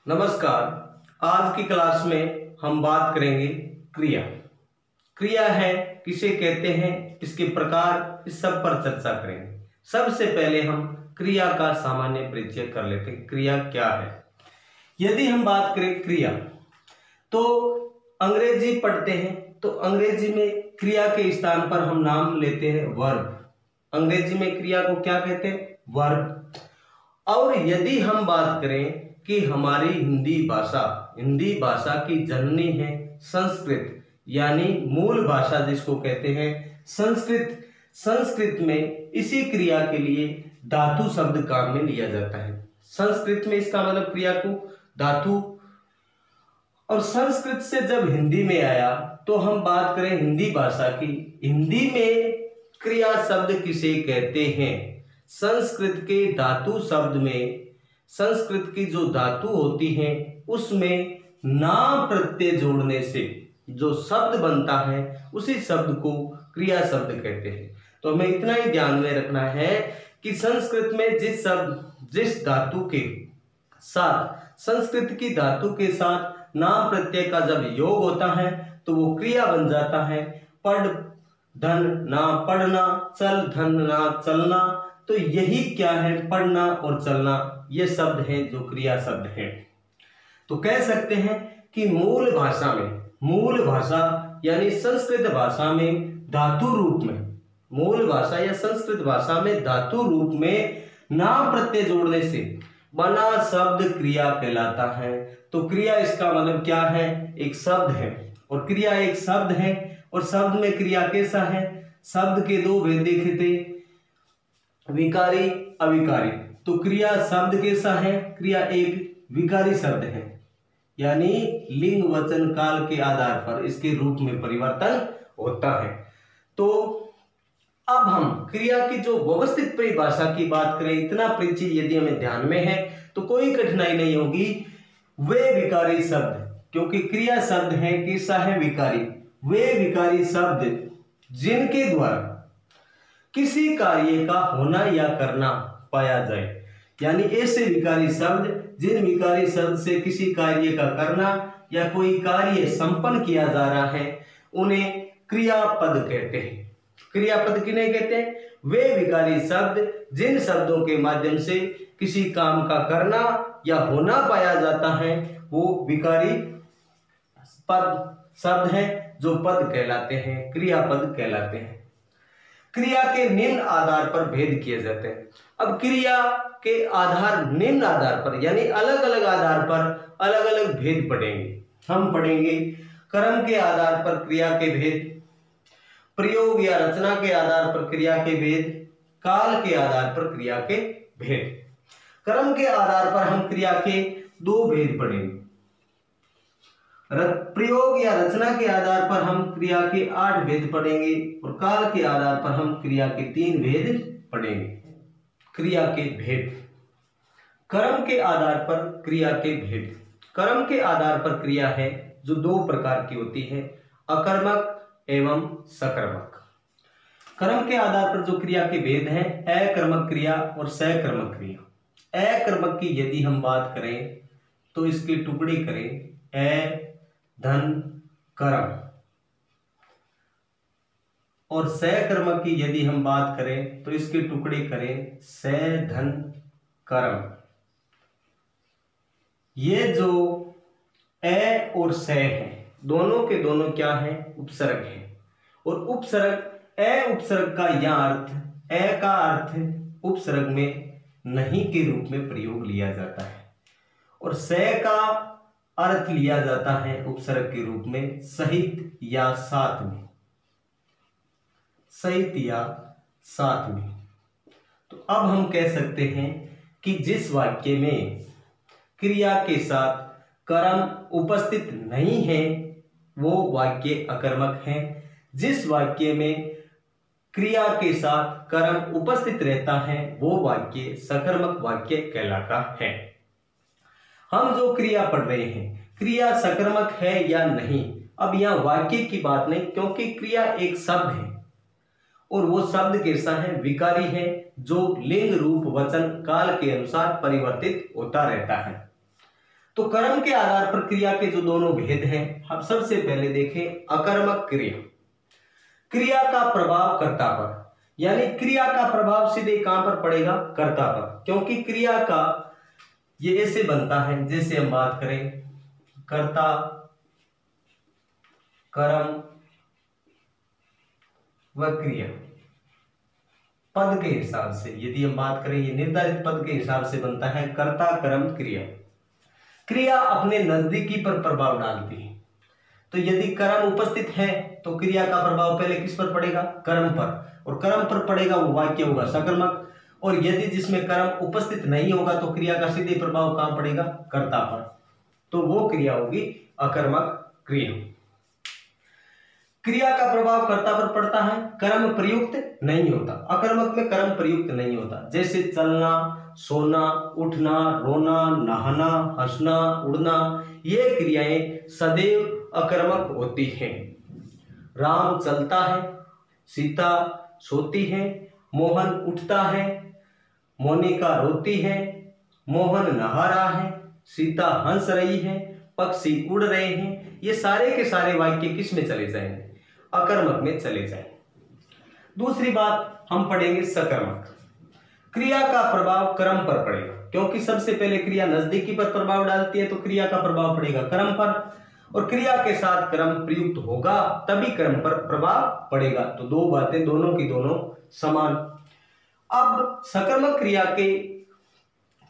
नमस्कार। आज की क्लास में हम बात करेंगे क्रिया। क्रिया है किसे कहते हैं, इसके प्रकार, इस सब पर चर्चा करेंगे। सबसे पहले हम क्रिया का सामान्य परिचय कर लेते हैं। क्रिया क्या है? यदि हम बात करें क्रिया, तो अंग्रेजी पढ़ते हैं तो अंग्रेजी में क्रिया के स्थान पर हम नाम लेते हैं वर्ब। अंग्रेजी में क्रिया को क्या कहते हैं? वर्ब। और यदि हम बात करें कि हमारी हिंदी भाषा की जननी है संस्कृत, यानी मूल भाषा जिसको कहते हैं संस्कृत। संस्कृत में इसी क्रिया के लिए धातु शब्द काम में लिया जाता है। संस्कृत में इसका मतलब क्रिया को धातु। और संस्कृत से जब हिंदी में आया तो हम बात करें हिंदी भाषा की, हिंदी में क्रिया शब्द किसे कहते हैं? संस्कृत के धातु शब्द में, संस्कृत की जो धातु होती हैं उसमें नाम प्रत्यय जोड़ने से जो शब्द बनता है उसी शब्द को क्रिया शब्द कहते हैं। तो हमें इतना ही ध्यान में रखना है कि संस्कृत में जिस धातु के साथ, संस्कृत की धातु के साथ नाम प्रत्यय का जब योग होता है तो वो क्रिया बन जाता है। पढ़ धन ना पढ़ना, चल धन ना चलना। तो यही क्या है? पढ़ना और चलना, ये शब्द हैं जो क्रिया शब्द हैं। तो कह सकते हैं कि मूल भाषा यानी संस्कृत भाषा में धातु रूप में, मूल भाषा या संस्कृत भाषा में धातु रूप में नाम प्रत्यय जोड़ने से बना शब्द क्रिया कहलाता है। तो क्रिया इसका मतलब क्या है? एक शब्द है और क्रिया एक शब्द है। और शब्द में क्रिया कैसा है? शब्द के दो भेद देखे थे, विकारी अविकारी। तो क्रिया शब्द कैसा है? क्रिया एक विकारी शब्द है, यानी लिंग वचन काल के आधार पर इसके रूप में परिवर्तन होता है। तो अब हम क्रिया की जो व्यवस्थित परिभाषा की बात करें, इतना परिचय यदि हमें ध्यान में है तो कोई कठिनाई नहीं होगी। वे विकारी शब्द, क्योंकि क्रिया शब्द है, कैसा है? विकारी। वे विकारी शब्द जिनके द्वारा किसी कार्य का होना या करना पाया जाए, यानी ऐसे विकारी शब्द जिन विकारी शब्द से किसी कार्य का करना या कोई कार्य संपन्न किया जा रहा है, उन्हें क्रियापद कहते हैं। क्रियापद किन्हें कहते हैं? वे विकारी शब्द जिन शब्दों के माध्यम से किसी काम का करना या होना पाया जाता है, वो विकारी पद शब्द हैं जो पद कहलाते हैं, क्रियापद कहलाते हैं। क्रिया के निम्न आधार पर भेद किए जाते हैं। अब क्रिया के आधार, निम्न आधार पर, यानी अलग अलग आधार पर अलग अलग भेद पढ़ेंगे। हम पढ़ेंगे कर्म के आधार पर क्रिया के भेद, प्रयोग या रचना के आधार पर क्रिया के भेद, काल के आधार पर क्रिया के भेद। कर्म के आधार पर हम क्रिया के दो भेद पढ़ेंगे। प्रयोग या रचना के आधार पर हम क्रिया के 8 भेद पढ़ेंगे और काल के आधार पर हम क्रिया के 3 भेद पढ़ेंगे। क्रिया के भेद। कर्म के आधार पर क्रिया के भेद। कर्म के आधार पर क्रिया है जो दो प्रकार की होती है, अकर्मक एवं सकर्मक। कर्म के आधार पर जो क्रिया के भेद हैं, अकर्मक क्रिया और सकर्मक क्रिया। अकर्मक की यदि हम बात करें तो इसके टुकड़े करें धन कर्म, और सकर्मक की यदि हम बात करें तो इसके टुकड़े करें स धन कर्म। ये जो ए और स है, दोनों के दोनों क्या है? उपसर्ग है। और उपसर्ग, ए उपसर्ग का यह अर्थ, ए का अर्थ उपसर्ग में नहीं के रूप में प्रयोग लिया जाता है, और स का अर्थ लिया जाता है उपसर्ग के रूप में सहित या साथ में, सहित या साथ में। तो अब हम कह सकते हैं कि जिस वाक्य में क्रिया के साथ कर्म उपस्थित नहीं है वो वाक्य अकर्मक है। जिस वाक्य में क्रिया के साथ कर्म उपस्थित रहता है वो वाक्य सकर्मक वाक्य कहलाता है। हम जो क्रिया पढ़ रहे हैं, क्रिया सकर्मक है या नहीं, अब यह वाक्य की बात नहीं, क्योंकि क्रिया एक शब्द है और वो शब्द कैसा है? विकारी है, जो लिंग रूप वचन काल के अनुसार परिवर्तित होता रहता है। तो कर्म के आधार पर क्रिया के जो दोनों भेद हैं, हम सबसे पहले देखें अकर्मक क्रिया। क्रिया का प्रभाव कर्ता पर, यानी क्रिया का प्रभाव सीधे कहां पर पड़ेगा? कर्ता पर, क्योंकि क्रिया का ये ऐसे बनता है, जैसे हम बात करें कर्ता, कर्म व क्रिया पद के हिसाब से। यदि हम बात करें, ये निर्धारित पद के हिसाब से बनता है कर्ता, कर्म, क्रिया। क्रिया अपने नजदीकी पर प्रभाव डालती है। तो यदि कर्म उपस्थित है तो क्रिया का प्रभाव पहले किस पर पड़ेगा? कर्म पर, और कर्म पर पड़ेगा वो वाक्य होगा सकर्मक। और यदि जिसमें कर्म उपस्थित नहीं होगा तो क्रिया का सीधे प्रभाव कहां पड़ेगा? कर्ता पर, तो वो क्रिया होगी अकर्मक क्रिया। क्रिया का प्रभाव कर्ता पर पड़ता है, कर्म प्रयुक्त नहीं होता। अकर्मक में कर्म प्रयुक्त नहीं होता, जैसे चलना, सोना, उठना, रोना, नहाना, हंसना, उड़ना, ये क्रियाएं सदैव अकर्मक होती हैं। राम चलता है, सीता सोती है, मोहन उठता है, मोनिका रोती है, मोहन नहा रहा है, सीता हंस रही है, पक्षी उड़ रहे हैं। ये सारे के सारे वाक्य किस में चले जाएंगे? अकर्मक में चले जाएंगे। दूसरी बात हम पढ़ेंगे सकर्मक। क्रिया का प्रभाव कर्म पर पड़ेगा, क्योंकि सबसे पहले क्रिया नजदीकी पर प्रभाव डालती है, तो क्रिया का प्रभाव पड़ेगा कर्म पर, और क्रिया के साथ कर्म प्रयुक्त होगा तभी कर्म पर प्रभाव पड़ेगा। तो दो बातें दोनों की दोनों समान। अब सकर्मक क्रिया के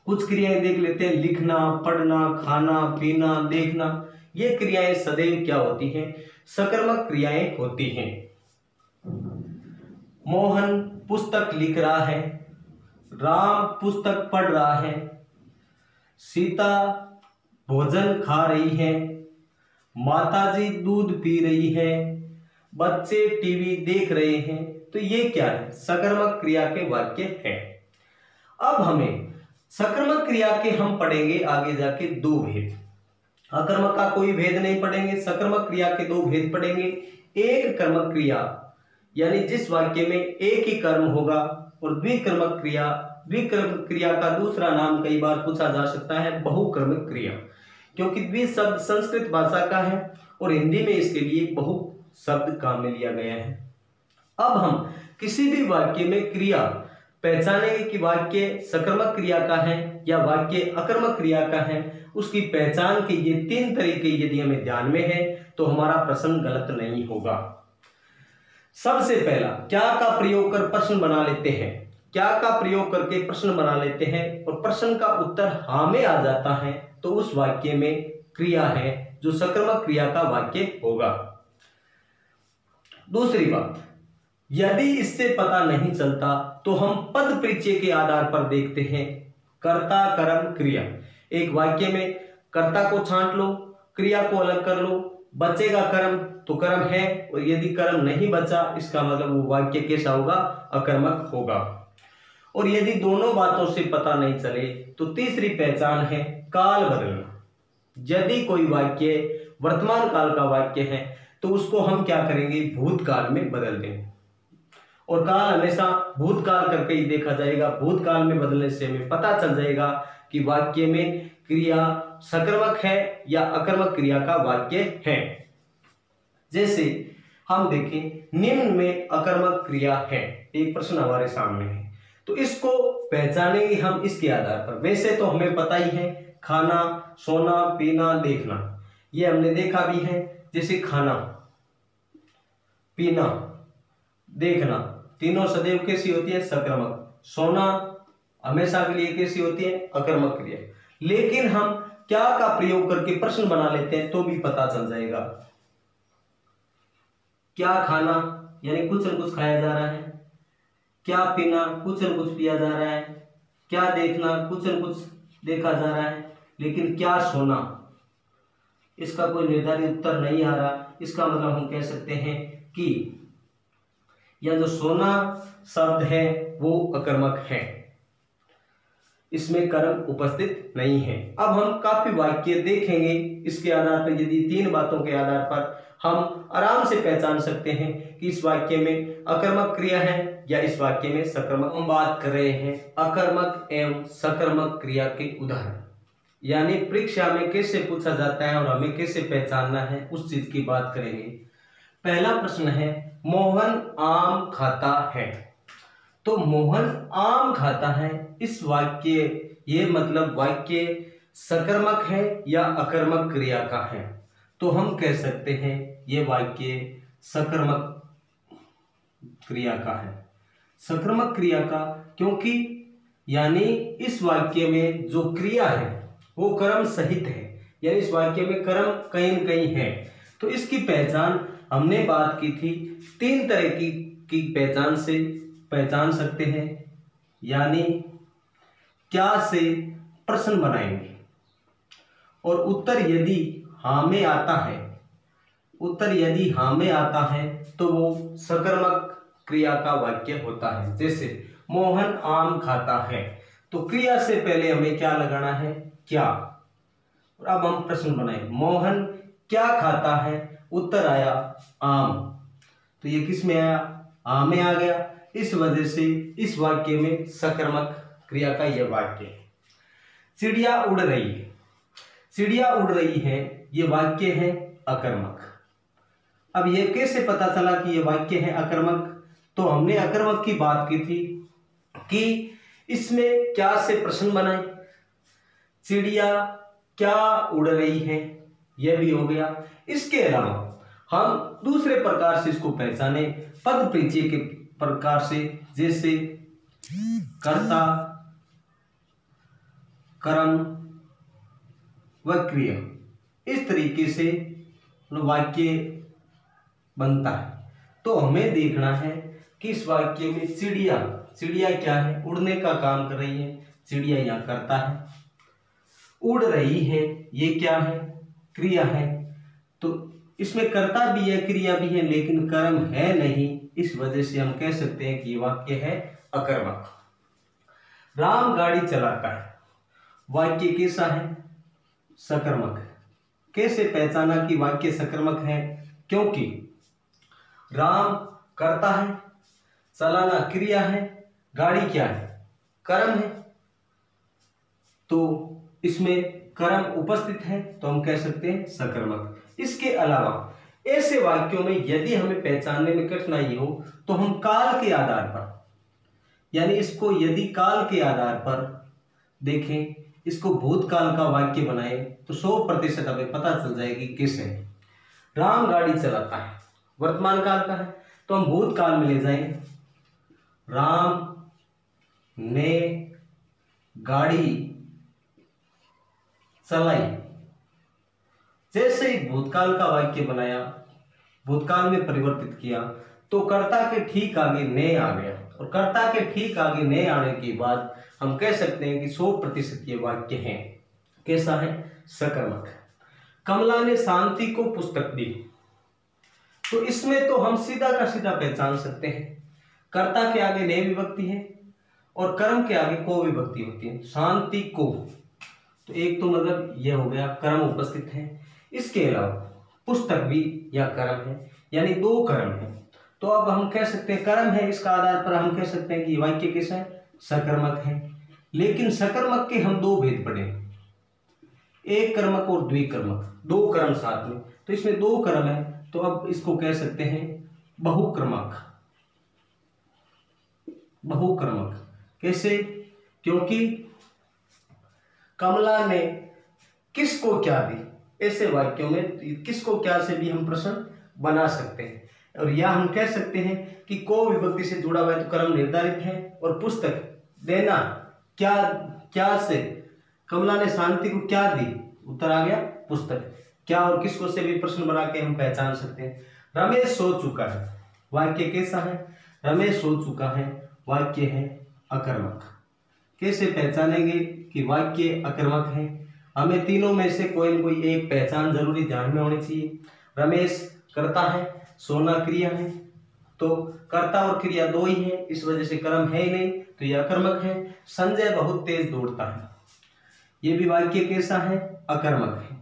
कुछ क्रियाएं देख लेते हैं। लिखना, पढ़ना, खाना, पीना, देखना, ये क्रियाएं सदैव क्या होती हैं? सकर्मक क्रियाएं होती हैं। मोहन पुस्तक लिख रहा है, राम पुस्तक पढ़ रहा है, सीता भोजन खा रही है, माताजी दूध पी रही है, बच्चे टीवी देख रहे हैं। तो ये क्या है? सकर्मक क्रिया के वाक्य हैं। अब हमें सकर्मक क्रिया के हम पढ़ेंगे आगे जाके दो भेद। अकर्मक का कोई भेद नहीं पढ़ेंगे, सकर्मक क्रिया के दो भेद पढ़ेंगे। एक कर्मक क्रिया, यानी जिस वाक्य में एक ही कर्म होगा, और द्विकर्मक क्रिया। द्विकर्मक क्रिया का दूसरा नाम कई बार पूछा जा सकता है बहुक्रमिक क्रिया, क्योंकि द्वि शब्द संस्कृत भाषा का है और हिंदी में इसके लिए बहु शब्द काम में लिया गया है। अब हम किसी भी वाक्य में क्रिया पहचानेंगे कि वाक्य सकर्मक क्रिया का है या वाक्य अकर्मक क्रिया का है। उसकी पहचान के ये तीन तरीके यदि हमें ध्यान में है तो हमारा प्रश्न गलत नहीं होगा। सबसे पहला, क्या का प्रयोग कर प्रश्न बना लेते हैं। क्या का प्रयोग करके प्रश्न बना लेते हैं और प्रश्न का उत्तर हाँ में आ जाता है, तो उस वाक्य में क्रिया है जो सकर्मक क्रिया का वाक्य होगा। दूसरी बात, यदि इससे पता नहीं चलता तो हम पद परिचय के आधार पर देखते हैं कर्ता, कर्म, क्रिया। एक वाक्य में कर्ता को छांट लो, क्रिया को अलग कर लो, बचेगा कर्म तो कर्म है, और यदि कर्म नहीं बचा इसका मतलब वो वाक्य कैसा होगा? अकर्मक होगा। और यदि दोनों बातों से पता नहीं चले तो तीसरी पहचान है काल बदलना। यदि कोई वाक्य वर्तमान काल का वाक्य है तो उसको हम क्या करेंगे? भूतकाल में बदल देंगे, और काल हमेशा भूतकाल करके ही देखा जाएगा। भूतकाल में बदलने से हमें पता चल जाएगा कि वाक्य में क्रिया सकर्मक है या अकर्मक क्रिया का वाक्य है। जैसे हम देखें, निम्न में अकर्मक क्रिया है, एक प्रश्न हमारे सामने है, तो इसको पहचानेंगे हम इसके आधार पर। वैसे तो हमें पता ही है, खाना, सोना, पीना, देखना, ये हमने देखा भी है। जैसे खाना, पीना, देखना, तीनों सदैव कैसी होती है? सकर्मक। सोना हमेशा के लिए कैसी होती है? अकर्मक क्रिया। लेकिन हम क्या का प्रयोग करके प्रश्न बना लेते हैं तो भी पता चल जाएगा। क्या खाना, यानी कुछ न कुछ खाया जा रहा है। क्या पीना, कुछ न कुछ पिया जा रहा है। क्या देखना, कुछ न कुछ देखा जा रहा है। लेकिन क्या सोना, इसका कोई निर्धारित उत्तर नहीं आ रहा। इसका मतलब हम कह सकते हैं कि यह जो सोना शब्द है वो अकर्मक है, इसमें कर्म उपस्थित नहीं है। अब हम काफी वाक्य देखेंगे, इसके आधार पर यदि तीन बातों के आधार पर हम आराम से पहचान सकते हैं कि इस वाक्य में अकर्मक क्रिया है या इस वाक्य में सकर्मक। हम बात कर रहे हैं अकर्मक एवं सकर्मक क्रिया के उदाहरण। यानी परीक्षा में कैसे पूछा जाता है और हमें कैसे पहचानना है उस चीज की बात करेंगे। पहला प्रश्न है, मोहन आम खाता है। तो मोहन आम खाता है, इस वाक्य, ये मतलब वाक्य सकर्मक है या अकर्मक क्रिया का है? तो हम कह सकते हैं ये वाक्य सकर्मक क्रिया का है। सकर्मक क्रिया का, क्योंकि यानी इस वाक्य में जो क्रिया है वो कर्म सहित है, यानी इस वाक्य में कर्म कहीं न कहीं है। तो इसकी पहचान हमने बात की थी, तीन तरह की पहचान सकते हैं। यानी क्या से प्रश्न बनाएंगे और उत्तर यदि हाँ में आता है, तो वो सकर्मक क्रिया का वाक्य होता है। जैसे मोहन आम खाता है, तो क्रिया से पहले हमें क्या लगाना है? क्या। और अब हम प्रश्न बनाए, मोहन क्या खाता है? उत्तर आया आम। तो ये किस में आया? आम में आ गया। इस वजह से इस वाक्य में सकर्मक क्रिया का यह वाक्य है। चिड़िया उड़ रही है। चिड़िया उड़ रही है, ये वाक्य है अकर्मक। अब ये कैसे पता चला कि ये वाक्य है अकर्मक? तो हमने अकर्मक की बात की थी कि इसमें क्या से प्रश्न बनाए। चिड़िया क्या उड़ रही है, यह भी हो गया। इसके अलावा हम दूसरे प्रकार से इसको पहचाने, पद परिचय के प्रकार से, जैसे कर्ता, कर्म व क्रिया, इस तरीके से वाक्य बनता है। तो हमें देखना है कि इस वाक्य में चिड़िया क्या है? उड़ने का काम कर रही है, चिड़िया यहाँ करता है। उड़ रही है, ये क्या है? क्रिया है। तो इसमें कर्ता भी है, क्रिया भी है, लेकिन कर्म है नहीं। इस वजह से हम कह सकते हैं कि ये वाक्य है अकर्मक। राम गाड़ी चलाता है, वाक्य कैसा है? सकर्मक है। कैसे पहचाना कि वाक्य सकर्मक है? क्योंकि राम करता है, चलाना क्रिया है, गाड़ी क्या है? कर्म है। तो इसमें कर्म उपस्थित है, तो हम कह सकते हैं सकर्मक। इसके अलावा ऐसे वाक्यों में यदि हमें पहचानने में कठिनाई हो, तो हम काल के आधार पर, यानी इसको यदि काल के आधार पर देखें, इसको भूतकाल का वाक्य बनाए, तो 100% हमें पता चल जाएगी किसे। राम गाड़ी चलाता है, वर्तमान काल का है, तो हम भूतकाल में ले जाएंगे। राम ने गाड़ी चलाई। जैसे ही भूतकाल का वाक्य बनाया, भूतकाल में परिवर्तित किया, तो कर्ता के ठीक आगे ने आ गया, और कर्ता के ठीक आगे ने आने के बाद हम कह सकते हैं कि 100% ये वाक्य है। कैसा है? सकर्मक। कमला ने शांति को पुस्तक दी। तो इसमें तो हम सीधा का सीधा पहचान सकते हैं, कर्ता के आगे ने विभक्ति है और कर्म के आगे को विभक्ति होती है। शांति को, तो एक तो मतलब यह हो गया कर्म उपस्थित है। इसके अलावा पुस्तक भी या कर्म है, यानी दो कर्म है। तो अब हम कह सकते हैं कर्म है, इसका आधार पर हम कह सकते हैं कि वाक्य कैसा है? सकर्मक है। लेकिन सकर्मक के हम दो भेद पढ़े, एक कर्मक और द्विकर्मक, दो कर्म साथ में। तो इसमें दो कर्म है, तो अब इसको कह सकते हैं बहुक्रमक। बहुक्रमक कैसे? क्योंकि कमला ने किसको क्या दी, ऐसे वाक्यों में किसको क्या से भी हम प्रश्न बना सकते हैं। और या हम कह सकते हैं कि को विभक्ति से जुड़ा हुआ है, तो कर्म निर्धारित है, और पुस्तक देना क्या से, कमला ने शांति को क्या दी, उत्तर आ गया पुस्तक। क्या और किसको से भी प्रश्न बना के हम पहचान सकते हैं। रमेश सो चुका है, वाक्य कैसा है? रमेश सो चुका है, वाक्य है अकर्मक। कैसे पहचानेंगे कि वाक्य अकर्मक है? हमें तीनों में से कोई न कोई एक पहचान जरूरी ध्यान में होनी चाहिए। रमेश करता है, सोना क्रिया है, तो कर्ता और क्रिया दो ही है, इस वजह से कर्म है ही नहीं, तो यह अकर्मक है। संजय बहुत तेज दौड़ता है, ये भी वाक्य कैसा है? अकर्मक है।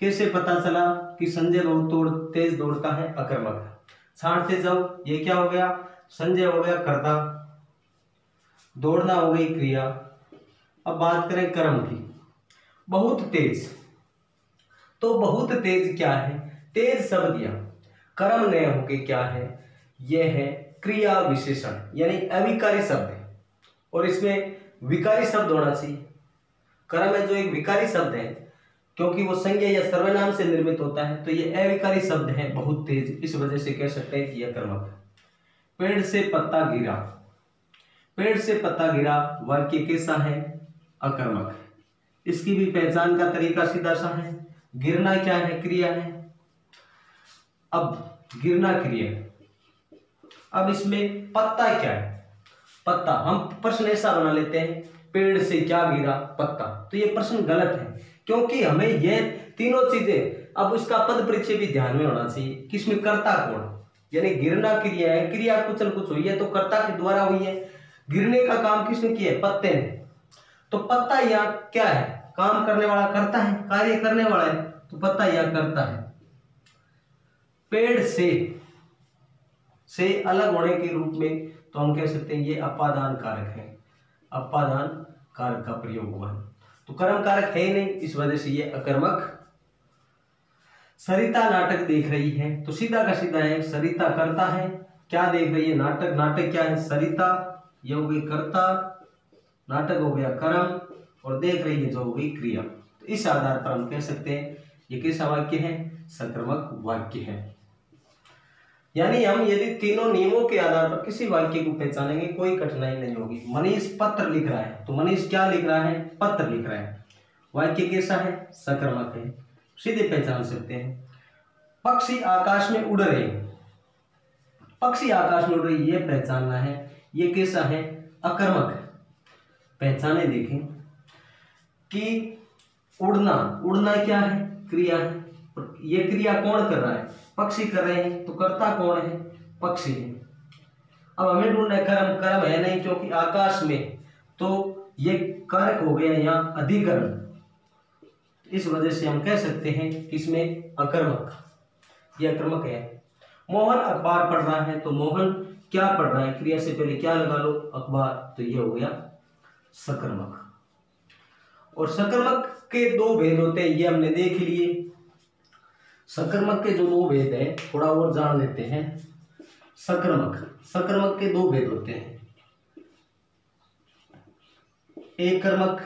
कैसे पता चला कि संजय बहुत तेज दौड़ता है? अकर्मक है। छांटते जाओ, ये क्या हो गया? संजय हो गया कर्ता, दौड़ना हो गई क्रिया। अब बात करें कर्म की। बहुत तेज। तो बहुत तेज क्या है? तेज शब्द या कर्म नए होके क्या है? यह है क्रिया विशेषण, यानी अविकारी शब्द है और इसमें विकारी शब्द होना चाहिए। कर्म है जो एक विकारी शब्द है, क्योंकि वो संज्ञा या सर्वनाम से निर्मित होता है, तो ये अविकारी शब्द है बहुत तेज, इस वजह से कह सकते हैं कि यह कर्मक है। पेड़ से पत्ता गिरा, पेड़ से पत्ता गिरा वाक्य कैसा है? अकर्मक है। इसकी भी पहचान का तरीका सीधा सा है। गिरना क्या है? क्रिया है। अब गिरना क्रिया है। अब इसमें पत्ता क्या है? पत्ता, हम प्रश्न ऐसा बना लेते हैं पेड़ से क्या गिरा? पत्ता। तो ये प्रश्न गलत है, क्योंकि हमें ये तीनों चीजें, अब उसका पद परिचय भी ध्यान में होना चाहिए कि इसमें कर्ता कौन, यानी गिरना क्रिया है, क्रिया कुछ न कुछ हुई है तो कर्ता के द्वारा हुई है। गिरने का काम किसने किया है? पत्ते ने। तो पत्ता यहाँ क्या है? काम करने वाला कर्ता है, कार्य करने वाला है, तो पत्ता यहाँ करता है। पेड़ से अलग होने के रूप में तो हम कह सकते हैं ये अपादान कारक है। अपादान कारक का प्रयोग हुआ है, तो कर्म कारक है ही नहीं, इस वजह से ये अकर्मक। सरिता नाटक देख रही है, तो सीधा का सीधा है सरिता करता है। क्या देख रही है? नाटक। नाटक क्या है? सरिता, ये हो गई कर्ता, नाटक हो गया कर्म, और देख रही है जो हो गई क्रिया। तो इस आधार पर हम कह सकते हैं ये कैसा वाक्य है? सकर्मक वाक्य है। यानी हम यदि तीनों नियमों के आधार पर किसी वाक्य को पहचानेंगे कोई कठिनाई नहीं होगी। मनीष पत्र लिख रहा है, तो मनीष क्या लिख रहा है? पत्र लिख रहा है। वाक्य कैसा है? सकर्मक है, सीधे पहचान सकते हैं। पक्षी आकाश में उड़ रहे हैं, पक्षी आकाश में उड़ रही, ये पहचानना है, ये कैसा है? अकर्मक है। पहचाने देखें कि उड़ना, उड़ना क्या है? क्रिया है। ये क्रिया कौन कर रहा है? पक्षी कर रहे हैं, तो कर्ता कौन है? पक्षी है। अब हमें ढूंढना है कर्म। कर्म है नहीं, क्योंकि आकाश में, तो ये कारक हो गया यहाँ अधिकरण, इस वजह से हम कह सकते हैं कि इसमें अकर्मक, ये अकर्मक है। मोहन अखबार पढ़ रहा है, तो मोहन क्या पढ़ रहा है? क्रिया से पहले क्या लगा लो? अखबार, तो ये हो गया सकर्मक। और सकर्मक के दो भेद होते हैं, ये हमने देख लिए। सकर्मक के जो दो भेद हैं थोड़ा और जान लेते हैं। सकर्मक के दो भेद होते हैं, एक कर्मक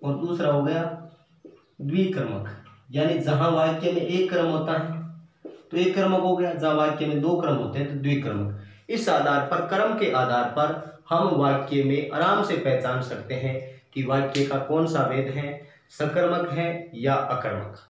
और दूसरा हो गया द्विकर्मक। यानी जहां वाक्य में एक कर्म होता है तो एक कर्मक हो गया, जहां वाक्य में दो कर्म होते हैं तो द्विकर्मक। इस आधार पर, कर्म के आधार पर हम वाक्य में आराम से पहचान सकते हैं कि वाक्य का कौन सा भेद है, सकर्मक है या अकर्मक।